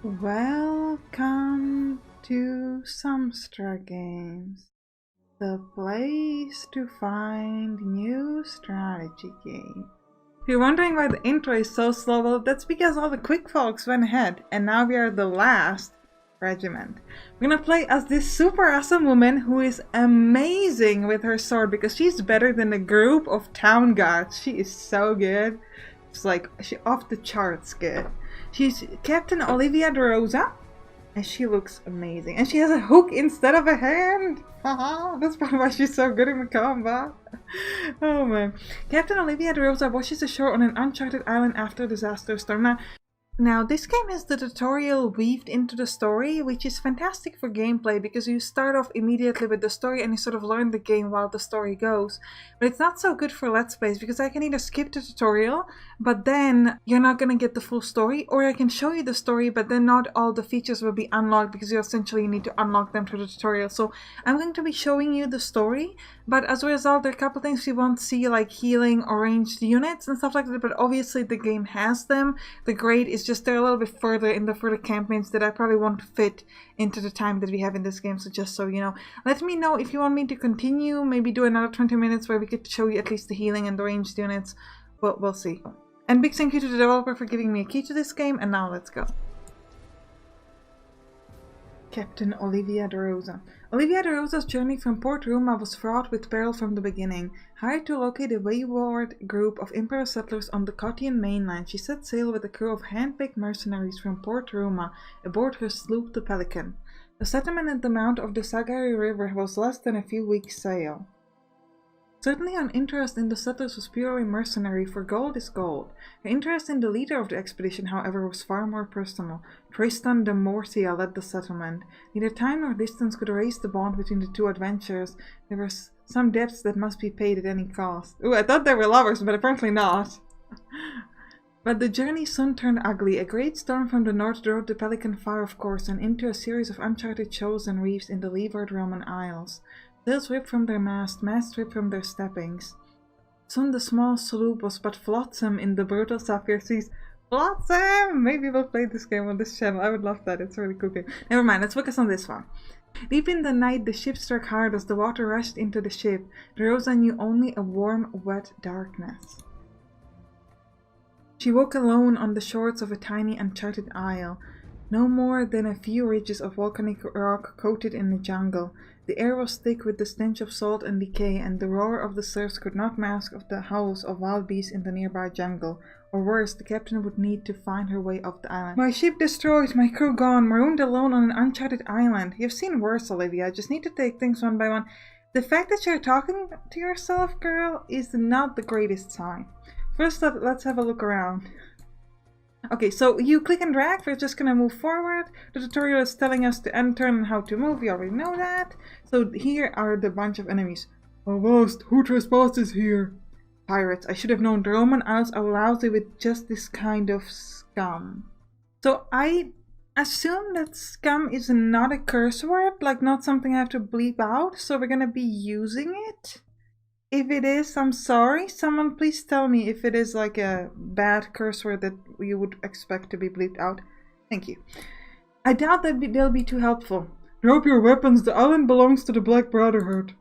Welcome to Sampstra Games, the place to find new strategy games. If you're wondering why the intro is so slow, well, that's because all the quick folks went ahead, and now we are the Last Regiment. We're gonna play as this super awesome woman who is amazing with her sword because she's better than a group of town guards. She is so good. It's like, she off the charts good. She's Captain Olivia de Rosa, and she looks amazing. And she has a hook instead of a hand. Haha, that's probably why she's so good in the combat. Oh man. Captain Olivia de Rosa washes ashore on an uncharted island after a disaster storm. Now, this game has the tutorial weaved into the story, which is fantastic for gameplay because you start off immediately with the story and you sort of learn the game while the story goes. But it's not so good for Let's Plays because I can either skip the tutorial, but then you're not going to get the full story, or I can show you the story, but then not all the features will be unlocked because you essentially need to unlock them through the tutorial. So I'm going to be showing you the story, but as a result, there are a couple things you won't see, like healing or ranged units and stuff like that, but obviously the game has them. The grade is just they're a little bit further in the further campaigns that I probably won't fit into the time that we have in this game, so just so you know. Let me know if you want me to continue, maybe do another 20 minutes where we could show you at least the healing and the ranged units, but we'll see. And big thank you to the developer for giving me a key to this game, and now let's go. Captain Olivia de Rosa. Olivia de Rosa's journey from Port Roma was fraught with peril from the beginning. Hired to locate a wayward group of Emperor settlers on the Cottian mainland, she set sail with a crew of hand-picked mercenaries from Port Roma aboard her sloop the Pelican. The settlement at the mouth of the Sagari River was less than a few weeks' sail. Certainly her interest in the settlers was purely mercenary, for gold is gold. Her interest in the leader of the expedition, however, was far more personal. Tristan de Morcia led the settlement. Neither time nor distance could erase the bond between the two adventurers. There were some debts that must be paid at any cost. Ooh, I thought they were lovers, but apparently not. But the journey soon turned ugly. A great storm from the north drove the Pelican far off course and into a series of uncharted shoals and reefs in the leeward Roman Isles. Sails ripped from their masts ripped from their steppings. Soon the small sloop was but flotsam in the brutal sapphire seas. Flotsam! Maybe we'll play this game on this channel. I would love that. It's a really cool game. Never mind, let's focus on this one. Deep in the night, the ship struck hard as the water rushed into the ship. De Rosa knew only a warm, wet darkness. She woke alone on the shores of a tiny, uncharted isle. No more than a few ridges of volcanic rock coated in the jungle. The air was thick with the stench of salt and decay, and the roar of the surfs could not mask the howls of wild beasts in the nearby jungle. Or worse, the captain would need to find her way off the island. My ship destroyed, my crew gone, marooned alone on an uncharted island. You've seen worse, Olivia. Just need to take things one by one. The fact that you're talking to yourself, girl, is not the greatest sign. First up, let's have a look around. Okay, so you click and drag, we're just gonna move forward. The tutorial is telling us to enter and how to move, we already know that. So here are the bunch of enemies. Avast, who trespasses here? Pirates, I should have known the Roman Isles are lousy with just this kind of scum. So I assume that scum is not a curse word, like not something I have to bleep out, so we're gonna be using it. If it is, I'm sorry. Someone please tell me if it is like a bad curse word that you would expect to be bleeped out. Thank you. I doubt that they'll be too helpful. Drop your weapons. The island belongs to the Black Brotherhood.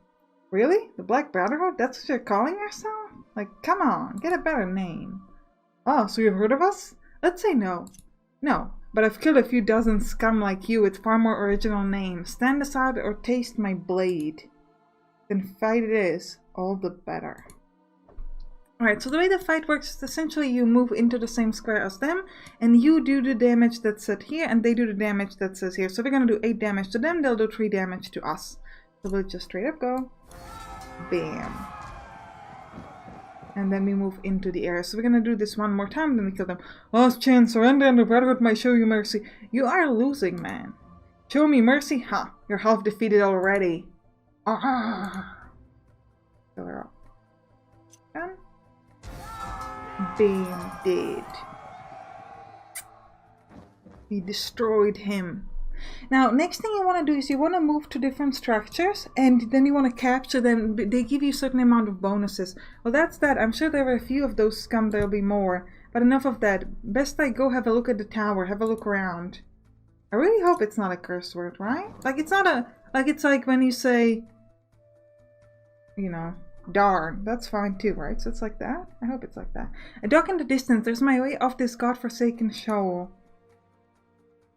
Really? The Black Brotherhood? That's what you're calling yourself? Like, come on, get a better name. Oh, so you've heard of us? Let's say no. No, but I've killed a few dozen scum like you with far more original names. Stand aside or taste my blade. Then fight it is. All the better. Alright, so the way the fight works is essentially you move into the same square as them, and you do the damage that's set here, and they do the damage that says here. So we're gonna do 8 damage to them, they'll do 3 damage to us. So we'll just straight up go. Bam. And then we move into the air. So we're gonna do this one more time, then we kill them. Last chance, surrender and the Brotherhood might show you mercy. You are losing, man. Show me mercy? Ha! You're half defeated already. Ah! Kill her up. Done. Bam, dead. We destroyed him. Now, next thing you want to do is you want to move to different structures, and then you want to capture them. They give you a certain amount of bonuses. Well, that's that. I'm sure there were a few of those scum. There'll be more. But enough of that. Best I go have a look at the tower. Have a look around. I really hope it's not a curse word, right? Like, it's not a... Like, it's like when you say... You know, darn. That's fine too, right? So it's like that? I hope it's like that. A dock in the distance. There's my way off this godforsaken shoal.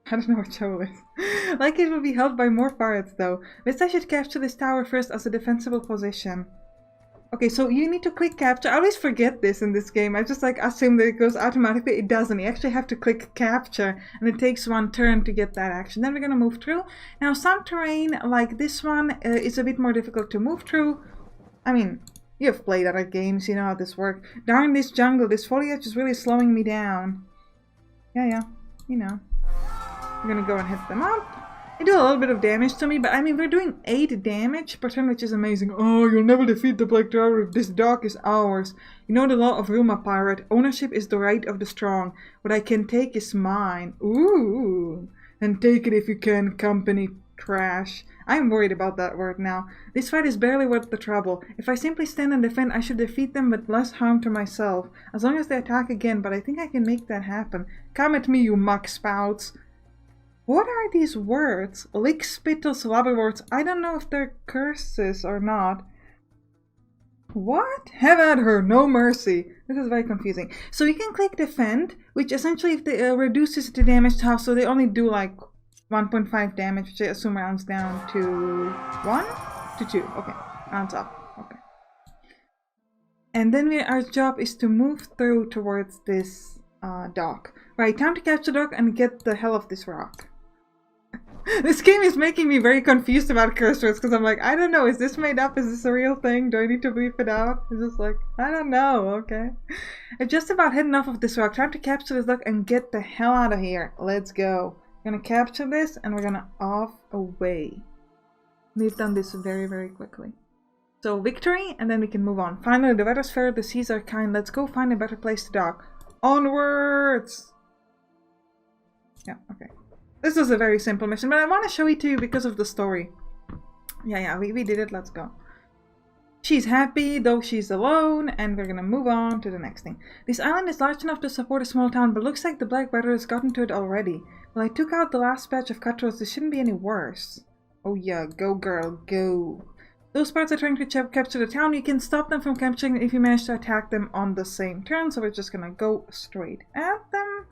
I don't know what shoal is. Like it will be held by more pirates, though. Best I should capture this tower first as a defensible position. Okay, so you need to click capture. I always forget this in this game. I just like assume that it goes automatically. It doesn't. You actually have to click capture, and it takes one turn to get that action. Then we're gonna move through. Now, some terrain like this one is a bit more difficult to move through. I mean, you've played other games, you know how this works. Darn this jungle, this foliage is really slowing me down. Yeah, you know. I'm gonna go and hit them up. They do a little bit of damage to me, but I mean, we're doing 8 damage per turn, which is amazing. Oh, you'll never defeat the Black Dragon. This dock is ours. You know the law of Ruma, pirate. Ownership is the right of the strong. What I can take is mine. Ooh. And take it if you can, company trash. I'm worried about that word now. This fight is barely worth the trouble. If I simply stand and defend, I should defeat them with less harm to myself. As long as they attack again, but I think I can make that happen. Come at me, you muck spouts. What are these words? Lick, spittle, slobberworts. I don't know if they're curses or not. What? Have at her, no mercy. This is very confusing. So you can click defend, which essentially reduces the damage half, so they only do like 1.5 damage, which I assume rounds down to 1 to 2. Okay, rounds up. Okay. And then our job is to move through towards this dock. Right, time to catch the dock and get the hell off this rock. This game is making me very confused about curse words because I'm like, I don't know, is this made up? Is this a real thing? Do I need to bleep it out? It's just like, I don't know, okay. I'm just about heading off of this rock. Time to capture this dock and get the hell out of here. Let's go. We're gonna capture this and we're gonna off away. We've done this very, very quickly. So victory, and then we can move on. Finally, the weather's fair, the seas are kind. Let's go find a better place to dock. Onwards! Yeah, okay. This was a very simple mission, but I want to show it to you because of the story. Yeah, we did it. Let's go. She's happy, though she's alone, and we're gonna move on to the next thing. This island is large enough to support a small town, but looks like the Black Brotherhood has gotten to it already. Well, I took out the last batch of cutthroats. This shouldn't be any worse. Oh yeah, go girl, go. Those parts are trying to capture the town. You can stop them from capturing if you manage to attack them on the same turn, so we're just gonna go straight at them.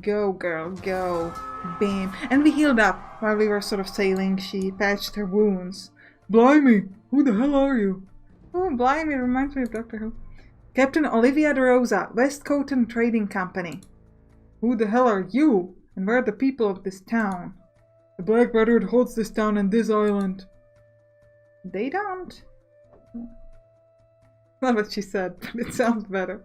Go girl, go. Bam. And we healed up while we were sort of sailing. She patched her wounds. Blimey, who the hell are you? Oh, blimey, reminds me of Doctor Who. Captain Olivia de Rosa, Westcoton Trading Company. Who the hell are you? And where are the people of this town? The Black Brotherhood holds this town and this island. They don't. Not what she said, but it sounds better.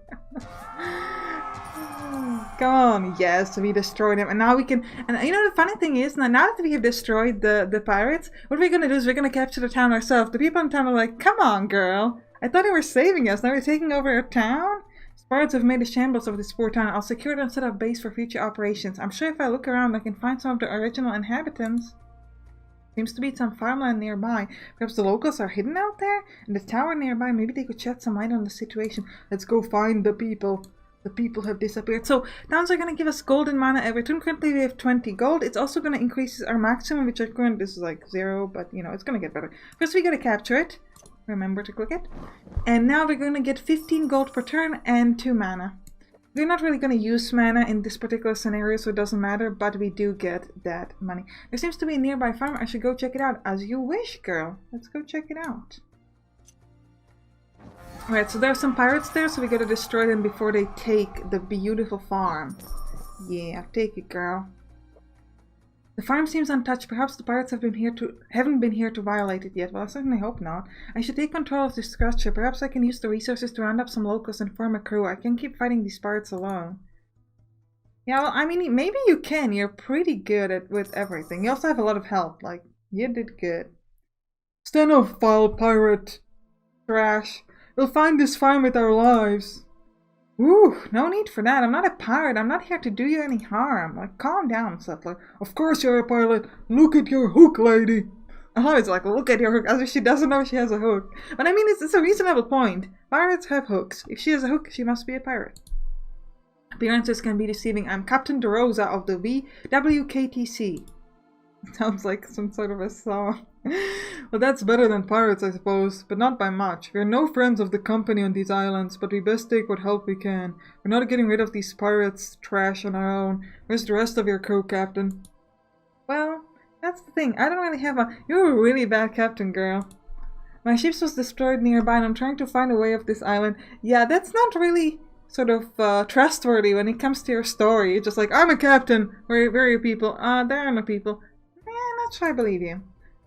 Come on, yes, we destroyed him, and now we can. And you know the funny thing is, now that we have destroyed the pirates, what we're gonna do is we're gonna capture the town ourselves. The people in town are like, "Come on, girl! I thought you were saving us. Now you're taking over a town." Pirates have made a shambles of this poor town. I'll secure it and set up base for future operations. I'm sure if I look around, I can find some of the original inhabitants. Seems to be some farmland nearby. Perhaps the locals are hidden out there? And the tower nearby, maybe they could shed some light on the situation. Let's go find the people. The people have disappeared. So, towns are going to give us golden mana every turn. Currently we have 20 gold. It's also going to increase our maximum, which our current is like 0, but you know, it's going to get better. First we got to capture it. Remember to click it. And now we're going to get 15 gold per turn and 2 mana. We're not really going to use mana in this particular scenario, so it doesn't matter, but we do get that money. There seems to be a nearby farm. I should go check it out. As you wish, girl. Let's go check it out. Alright, so there are some pirates there, so we gotta destroy them before they take the beautiful farm. Yeah, take it, girl. The farm seems untouched. Perhaps the pirates haven't been here to violate it yet. Well, I certainly hope not. I should take control of this structure. Perhaps I can use the resources to round up some locals and form a crew. I can't keep fighting these pirates alone. Yeah, well, I mean, maybe you can. You're pretty good with everything. You also have a lot of help. Like, you did good. Stand up, foul pirate. Trash. We'll find this farm with our lives. Ooh, no need for that. I'm not a pirate. I'm not here to do you any harm. Like, calm down, settler. Of course you're a pirate. Look at your hook, lady. Oh, it's like, look at your hook, as if she doesn't know she has a hook. But I mean, it's a reasonable point. Pirates have hooks. If she has a hook, she must be a pirate. Appearances can be deceiving. I'm Captain DeRosa of the WKTC. Sounds like some sort of a song. Well, that's better than pirates, I suppose, but not by much. We're no friends of the company on these islands, but we best take what help we can. We're not getting rid of these pirates' trash on our own. Where's the rest of your crew, Captain? Well, that's the thing. I don't really have a... You're a really bad captain, girl. My ship was destroyed nearby and I'm trying to find a way off this island. Yeah, that's not really sort of trustworthy when it comes to your story. It's just like, I'm a captain. Where are your people? There are no people. Not sure I believe you.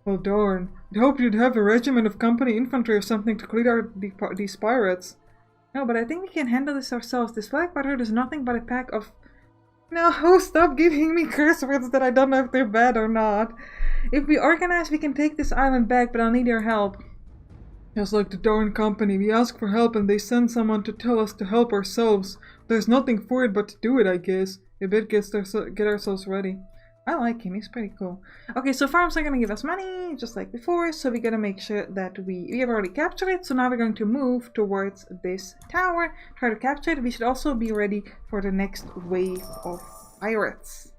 Well, darn. I'd hoped you'd have a regiment of company infantry or something to clear out these pirates. No, but I think we can handle this ourselves. This Black Brotherhood is nothing but a pack of... No, stop giving me curse words that I don't know if they're bad or not. If we organize, we can take this island back, but I'll need your help. Just like the darn company, we ask for help and they send someone to tell us to help ourselves. There's nothing for it but to do it, I guess. We better get ourselves ready. I like him, he's pretty cool. Okay, so farms are gonna give us money, just like before, so we gotta make sure that we have already captured it, so now we're going to move towards this tower, try to capture it. We should also be ready for the next wave of pirates.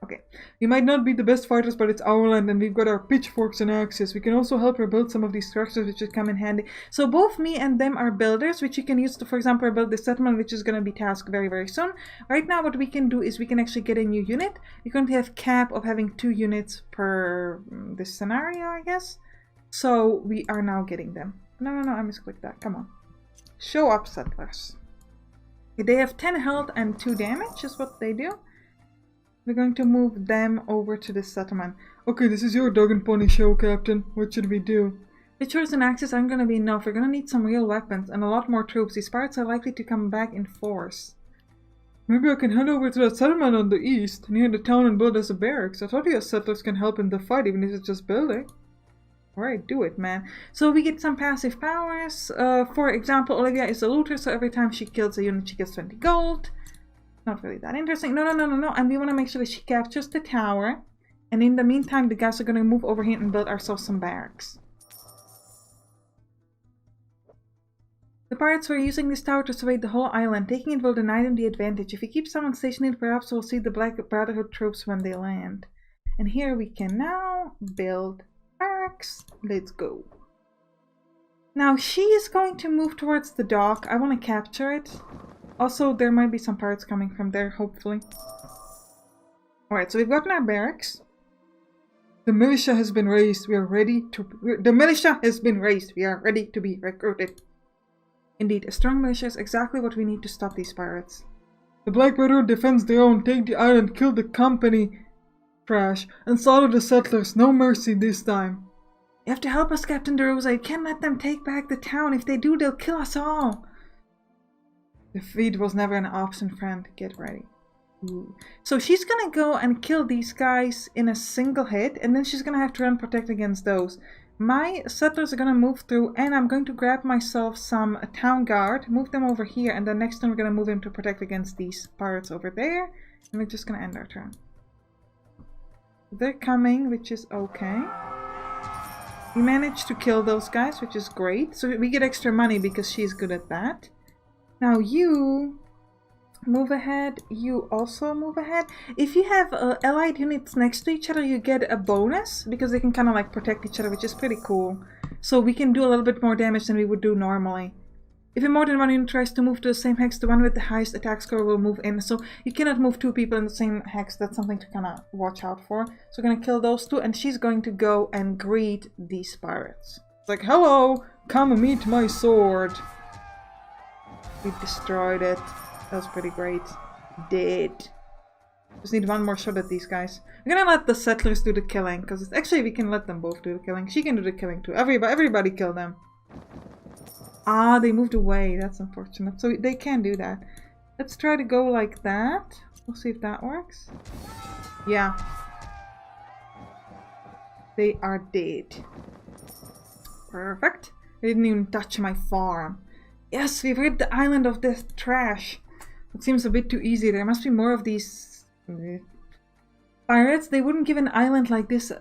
Okay, we might not be the best fighters, but it's our land and we've got our pitchforks and axes. We can also help rebuild some of these structures, which should come in handy. So both me and them are builders, which you can use to, for example, build this settlement, which is going to be tasked very, very soon. Right now, what we can do is we can actually get a new unit. You're going to have cap of having 2 units per this scenario, I guess. So we are now getting them. No, I misclicked that. Come on. Show up, settlers. They have 10 health and 2 damage, is what they do. We're going to move them over to the settlement. Okay, this is your dog and pony show, Captain. What should we do? Pitchforks and axes aren't going to be enough. We're going to need some real weapons and a lot more troops. These pirates are likely to come back in force. Maybe I can head over to that settlement on the east, near the town, and build us a barracks. I thought you settlers can help in the fight, even if it's just building. Alright, do it, man. So we get some passive powers. For example, Olivia is a looter, so every time she kills a unit, she gets 20 gold. Not really that interesting. No. And we want to make sure that she captures the tower. And in the meantime, the guys are going to move over here and build ourselves some barracks. The pirates were using this tower to survey the whole island. Taking it will deny them the advantage. If we keep someone stationed, perhaps we'll see the Black Brotherhood troops when they land. And here we can now build barracks. Let's go. Now she is going to move towards the dock. I want to capture it. Also, there might be some pirates coming from there, hopefully. Alright, so we've gotten our barracks. The militia has been raised. We are ready to... The militia has been raised. We are ready to be recruited. Indeed, a strong militia is exactly what we need to stop these pirates. The Black Brotherhood defends their own. Take the island, kill the company trash, and slaughter the settlers. No mercy this time. You have to help us, Captain DeRosa. You can't let them take back the town. If they do, they'll kill us all. Defeat was never an option, friend. Get ready. Ooh. So she's gonna go and kill these guys in a single hit, and then she's gonna have to run protect against those. My settlers are gonna move through, and I'm going to grab myself some town guard, move them over here, and then next time we're gonna move him to protect against these pirates over there, and we're just gonna end our turn. They're coming, which is okay. We managed to kill those guys, which is great. So we get extra money because she's good at that. Now you move ahead, you also move ahead. If you have allied units next to each other, you get a bonus because they can kind of like protect each other, which is pretty cool. So we can do a little bit more damage than we would do normally. If more than one unit tries to move to the same hex, the one with the highest attack score will move in. So you cannot move 2 people in the same hex. That's something to kind of watch out for. So we're going to kill those 2, and she's going to go and greet these pirates. It's like, hello, come meet my sword. We destroyed it. That was pretty great. Dead. Just need one more shot at these guys. We're gonna let the settlers do the killing, because actually we can let them both do the killing. She can do the killing too. Everybody kill them. Ah, they moved away. That's unfortunate. So they can do that. Let's try to go like that. We'll see if that works. Yeah. They are dead. Perfect. They didn't even touch my farm. Yes, we've rid the island of this trash. It seems a bit too easy. There must be more of these pirates. They wouldn't give an island like this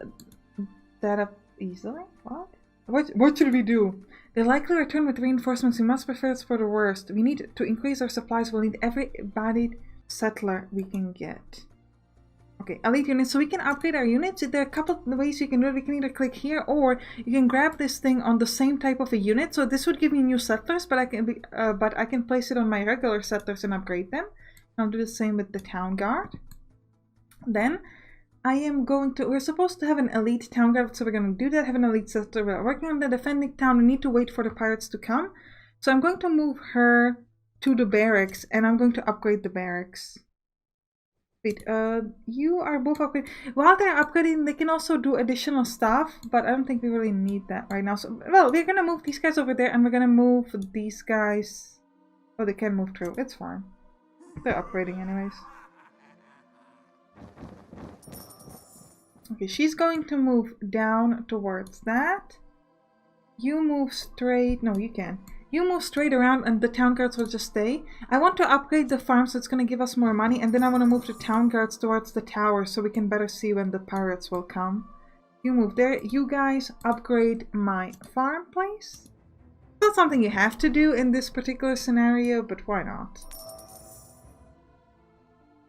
that up easily. What? What should we do? They likely return with reinforcements. We must prepare for the worst. We need to increase our supplies. We'll need every bodied settler we can get. Okay, elite units. So we can upgrade our units. There are a couple of ways you can do it. We can either click here, or you can grab this thing on the same type of a unit. So this would give me new settlers, but I can place it on my regular settlers and upgrade them. I'll do the same with the town guard. Then I am going to, we're supposed to have an elite town guard, so we're going to do that, have an elite settler. We're working on the defending town. We need to wait for the pirates to come. So I'm going to move her to the barracks, and I'm going to upgrade the barracks. Wait, you are both upgraded. While they're upgrading, they can also do additional stuff, but I don't think we really need that right now. So, well, we're going to move these guys over there, and we're going to move these guys. Oh, they can move through. It's fine. They're upgrading anyways. Okay, she's going to move down towards that. You move straight. No, you can. You move straight around and the town guards will just stay. I want to upgrade the farm, so it's going to give us more money. And then I want to move the town guards towards the tower so we can better see when the pirates will come. You move there. You guys upgrade my farm place. It's not something you have to do in this particular scenario, but why not?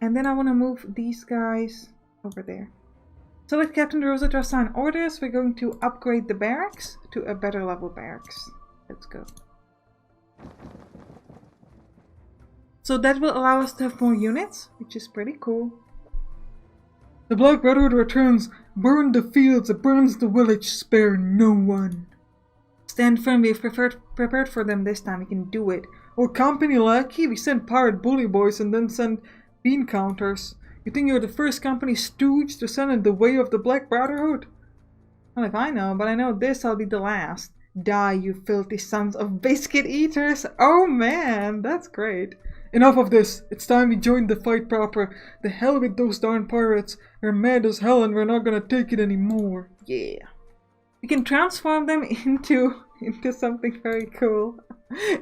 And then I want to move these guys over there. Select Captain DeRosa to assign orders. We're going to upgrade the barracks to a better level barracks. Let's go. So that will allow us to have more units, which is pretty cool. The Black Brotherhood returns. Burn the fields, burns the village, spare no one. Stand firm, we've prepared for them this time, we can do it. Oh, company lackey, we send pirate bully boys and then send bean counters. You think you're the first company stooge to send in the way of the Black Brotherhood? Well, if I know, but I know this, I'll be the last. Die, you filthy sons of biscuit eaters! Oh man, that's great. Enough of this. It's time we join the fight proper. The hell with those darn pirates. They're mad as hell and we're not gonna take it anymore. Yeah. We can transform them into something very cool.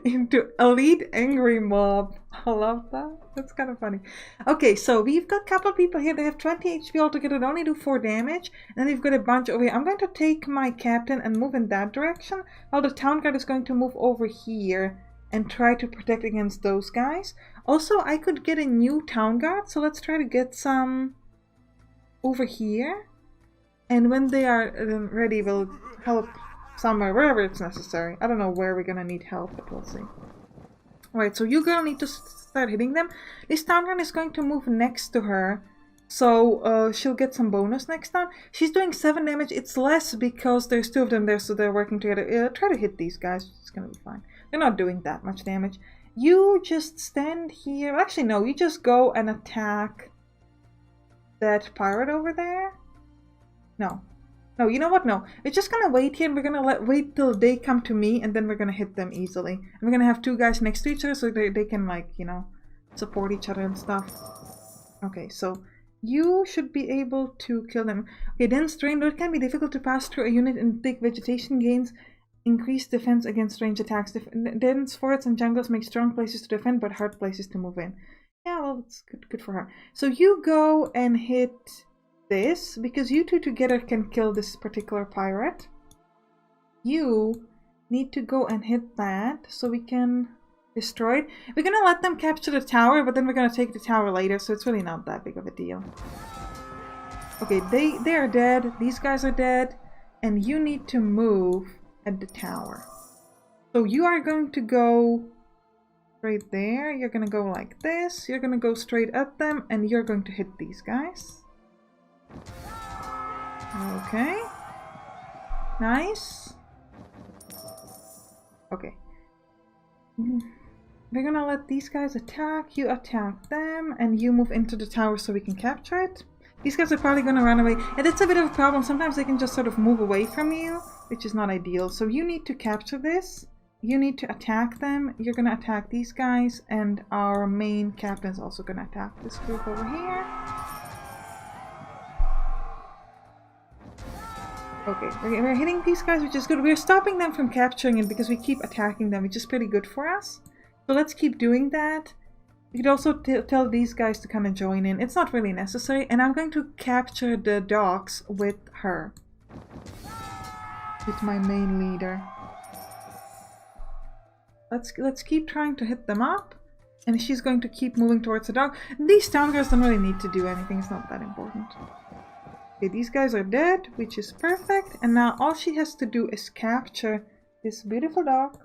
Into elite angry mob. I love that. That's kind of funny. Okay, so we've got a couple people here. They have 20 HP altogether. They only do 4 damage. And then we've got a bunch over here. I'm going to take my captain and move in that direction. While the town guard is going to move over here and try to protect against those guys. Also, I could get a new town guard. So let's try to get some over here. And when they are ready, we'll help somewhere, wherever it's necessary. I don't know where we're gonna need help, but we'll see. Alright, so you girl need to start hitting them. This town guard is going to move next to her. So she'll get some bonus next time. She's doing 7 damage. It's less because there's 2 of them there, so they're working together. Try to hit these guys. It's gonna be fine. They're not doing that much damage. You just stand here. Actually, no. You just go and attack that pirate over there. No. No, you know what? No. We're just gonna wait here and we're gonna wait till they come to me and then we're gonna hit them easily. And we're gonna have 2 guys next to each other so they can, like, you know, support each other and stuff. Okay, so you should be able to kill them. Okay, dense terrain. Though it can be difficult to pass through a unit in thick vegetation, gains increased defense against range attacks. Dense forests and jungles make strong places to defend but hard places to move in. Yeah, well, it's good for her. So you go and hit this, because you 2 together can kill this particular pirate. You need to go and hit that so we can destroy it. We're gonna let them capture the tower, but then we're gonna take the tower later, so it's really not that big of a deal. Okay, they are dead, these guys are dead, and you need to move at the tower. So you are going to go right there, you're gonna go like this, you're gonna go straight at them, and you're going to hit these guys. Okay. Nice. Okay. We're gonna let these guys attack, you attack them, and you move into the tower so we can capture it. These guys are probably gonna run away, and it's a bit of a problem. Sometimes they can just sort of move away from you, which is not ideal. So you need to capture this, you need to attack them, you're gonna attack these guys, and our main captain is also gonna attack this group over here. Okay, we're hitting these guys, which is good. We're stopping them from capturing it because we keep attacking them, which is pretty good for us. So let's keep doing that. You could also tell these guys to kind of join in. It's not really necessary. And I'm going to capture the dogs with her. with my main leader. Let's keep trying to hit them up. And she's going to keep moving towards the dog. These town girls don't really need to do anything, it's not that important. Okay, these guys are dead, which is perfect. And now all she has to do is capture this beautiful dog.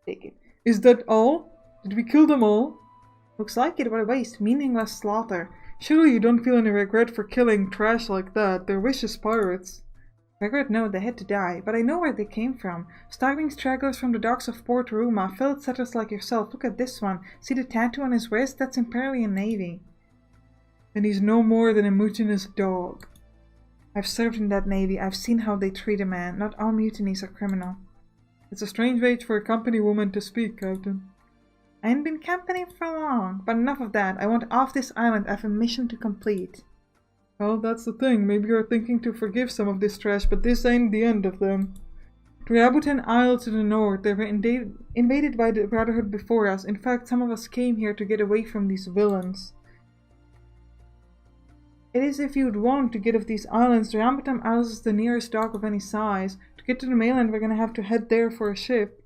Take it. Is that all? Did we kill them all? Looks like it, what a waste. Meaningless slaughter. Surely you don't feel any regret for killing trash like that. They're vicious pirates. Regret? No, they had to die. But I know where they came from. Starving stragglers from the docks of Port Ruma. Filled settlers like yourself. Look at this one. See the tattoo on his wrist? That's Imperial Navy. And he's no more than a mutinous dog. I've served in that navy. I've seen how they treat a man. Not all mutinies are criminal. It's a strange age for a company woman to speak, Captain. I ain't been company for long, but enough of that. I want off this island. I have a mission to complete. Well, that's the thing. Maybe you're thinking to forgive some of this trash, but this ain't the end of them. The Rabutan Isles to the north, they were invaded by the Brotherhood before us. In fact, some of us came here to get away from these villains. It is if you'd want to get off these islands. The Rabutan Isles is the nearest dock of any size. To get to the mainland, we're gonna have to head there for a ship.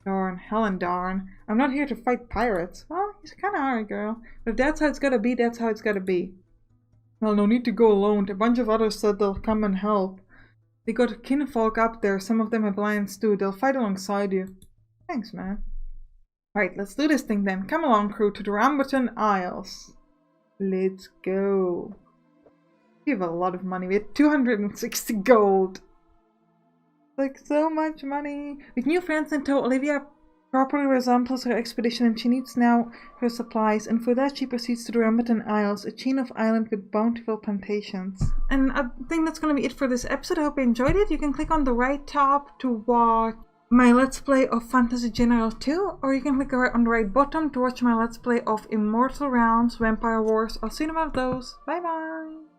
Darn, hell darn. I'm not here to fight pirates. Well, he's kinda hard, girl. But if that's how it's gotta be, that's how it's gotta be. Well, no need to go alone. A bunch of others said they'll come and help. They got kinfolk up there. Some of them have lions too. They'll fight alongside you. Thanks, man. Alright, let's do this thing then. Come along, crew, to the Rambutan Isles. Let's go. We have a lot of money. We had 260 gold. Like, so much money. With new friends in tow, Olivia properly resembles her expedition and she needs now her supplies, and for that she proceeds to the Rambutan Isles, a chain of islands with bountiful plantations. And I think that's gonna be it for this episode. I hope you enjoyed it. You can click on the right top to watch my Let's Play of Fantasy General 2, or you can click on the right bottom to watch my Let's Play of Immortal Realms, Vampire Wars. I'll see you in one of those. Bye bye!